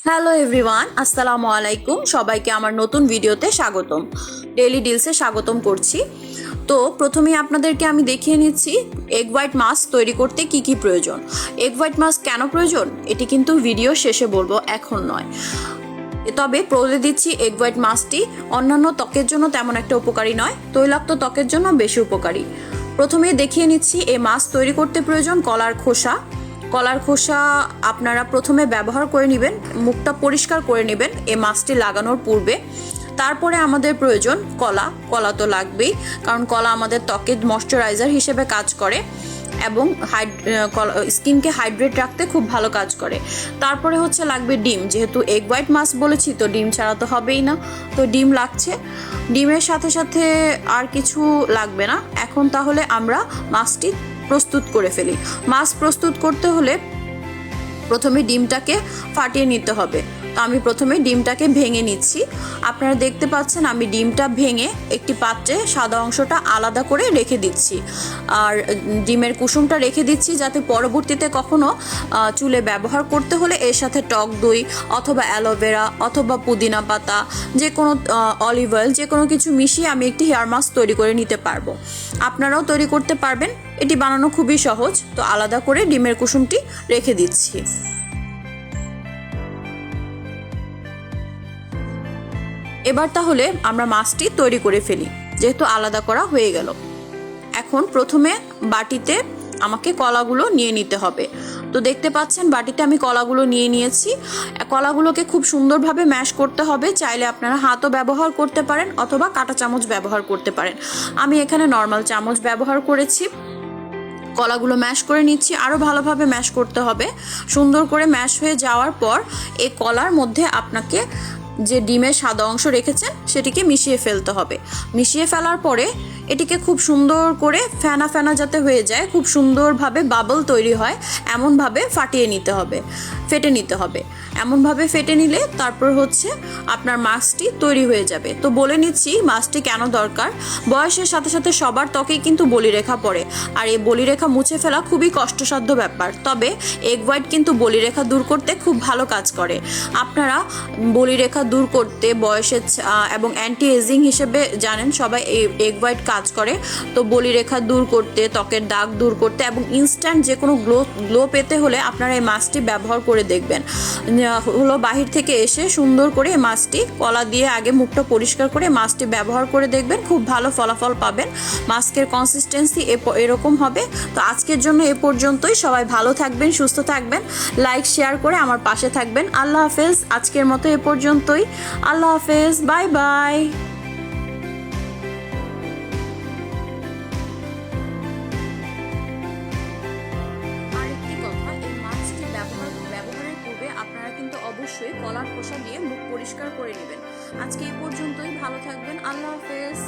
Hello everyone, আসসালামু আলাইকুম। সবাইকে আমার নতুন ভিডিওতে স্বাগতম। ডেইলি ডিলসে স্বাগতম করছি। তো প্রথমেই আপনাদেরকে আমি দেখিয়ে নিচ্ছি এগ হোয়াইট মাস্ক তৈরি করতে কি কি প্রয়োজন। এগ হোয়াইট মাস্ক কেন প্রয়োজন এটি কিন্তু ভিডিও শেষে বলবো, এখন নয়। তবে বলে দিচ্ছি, এগ হোয়াইট মাস্কটি অন্যান্য ত্বকের জন্য তেমন একটা উপকারী নয়, তৈলাক্ত ত্বকের জন্য বেশি উপকারী। প্রথমেই দেখিয়ে নিচ্ছি এই মাস্ক তৈরি করতে প্রয়োজন কলার খোসা। কলার খোসা আপনারা প্রথমে ব্যবহার করে নেবেন, মুখটা পরিষ্কার করে নেবেন এই মাস্কটি লাগানোর পূর্বে। তারপরে আমাদের প্রয়োজন কলা তো লাগবেই, কারণ কলা আমাদের ত্বকের ময়শ্চারাইজার হিসেবে কাজ করে এবং স্কিনকে হাইড্রেট রাখতে খুব ভালো কাজ করে। তারপরে লাগবে ডিম, যেহেতু এগ হোয়াইট মাস্ক বলেছি তো ডিম ছাড়া তো হবেই না, তো ডিম লাগছে। ডিমের সাথে সাথে আর কিছু লাগবে না। এখন তাহলে আমরা মাস্কটি প্রস্তুত করে ফেলি। মাস্ক প্রস্তুত করতে হলে প্রথমে ডিমটাকে ফাটিয়ে নিতে হবে। তো আমি প্রথমে ডিমটাকে ভেঙে নিচ্ছি। আপনারা দেখতে পাচ্ছেন আমি ডিমটা ভেঙে একটি পাত্রে সাদা অংশটা আলাদা করে রেখে দিচ্ছি, আর ডিমের কুসুমটা রেখে দিচ্ছি যাতে পরবর্তীতে কখনো চুলে ব্যবহার করতে হলে এর সাথে টক দই অথবা অ্যালোভেরা অথবা পুদিনা পাতা, যে কোনো অলিভ অয়েল, যে কোনো কিছু মিশিয়ে আমি একটি হেয়ার মাস্ক তৈরি করে নিতে পারবো। আপনারাও তৈরি করতে পারবেন, এটি বানানো খুবই সহজ। তো আলাদা করে ডিমের কুসুমটি রেখে দিচ্ছি। এবার তাহলে আমরা মাছটি তৈরি করে ফেলি, যেহেতু আলাদা করা হয়ে গেল। এখন প্রথমে বাটিতে আমাকে কলাগুলো নিয়ে নিতে হবে। তো দেখতে পাচ্ছেন বাটিতে আমি কলাগুলো নিয়ে নিয়েছি। কলাগুলোকে খুব সুন্দরভাবে ম্যাশ করতে হবে। চাইলে আপনারা হাতও ব্যবহার করতে পারেন অথবা কাঁটা চামচ ব্যবহার করতে পারেন। আমি এখানে নর্মাল চামচ ব্যবহার করেছি। কলাগুলো ম্যাশ করে নিচ্ছি, আরও ভালোভাবে ম্যাশ করতে হবে। সুন্দর করে ম্যাশ হয়ে যাওয়ার পর এই কলার মধ্যে আপনাকে যে ডিমের সাদা অংশ রেখেছেন সেটিকে মিশিয়ে ফেলতে হবে। মিশিয়ে ফেলার পরে এটিকে খুব সুন্দর করে ফেনা ফেনা যাতে হয়ে যায়, খুব সুন্দরভাবে বাবল তৈরি হয় এমনভাবে ফাটিয়ে নিতে হবে, ফেটে নিতে হবে। এমনভাবে ফেটে নিলে তারপর আপনার মাস্কটি তৈরি হয়ে যাবে। তো বলে নিচ্ছি মাস্কটি কেন দরকার। বয়সের সাথে সাথে সবার ত্বকেই কিন্তু বলিরেখা পড়ে, আর এই বলিরেখা মুছে ফেলা খুবই কষ্টসাধ্য ব্যাপার। তবে এগ হোয়াইট কিন্তু বলিরেখা দূর করতে খুব ভালো কাজ করে। আপনারা বলিরেখা দূর করতে বয়সের এবং অ্যান্টি এজিং হিসেবে জানেন সবাই এগ হোয়াইট কাজ করে। তো বলিরেখা দূর করতে, ত্বকের দাগ দূর করতে এবং ইনস্ট্যান্ট যে কোনো গ্লো পেতে হলে আপনারা এই মাস্কটি ব্যবহার করে দেখবেন। বাহির থেকে এসে সুন্দর করে এই মাস্কটি কলা দিয়ে আগে মুখটা পরিষ্কার করে মাস্কটি ব্যবহার করে দেখবেন, খুব ভালো ফলাফল পাবেন। মাস্কের কনসিস্টেন্সি এরকম হবে। তো আজকের জন্য এ পর্যন্তই। সবাই ভালো থাকবেন, সুস্থ থাকবেন, লাইক শেয়ার করে আমার পাশে থাকবেন। আল্লাহ হাফেজ। আজকের মতো এ পর্যন্তই। আল্লাহ হাফেজ, বাই বাই। আরেকটি কথা, এই মাস্কটি ব্যবহারের পূর্বে আপনারা কিন্তু অবশ্যই কলার খোসা দিয়ে মুখ পরিষ্কার করে নেবেন। আজকে এ পর্যন্তই। ভালো থাকবেন। আল্লাহ হাফেজ।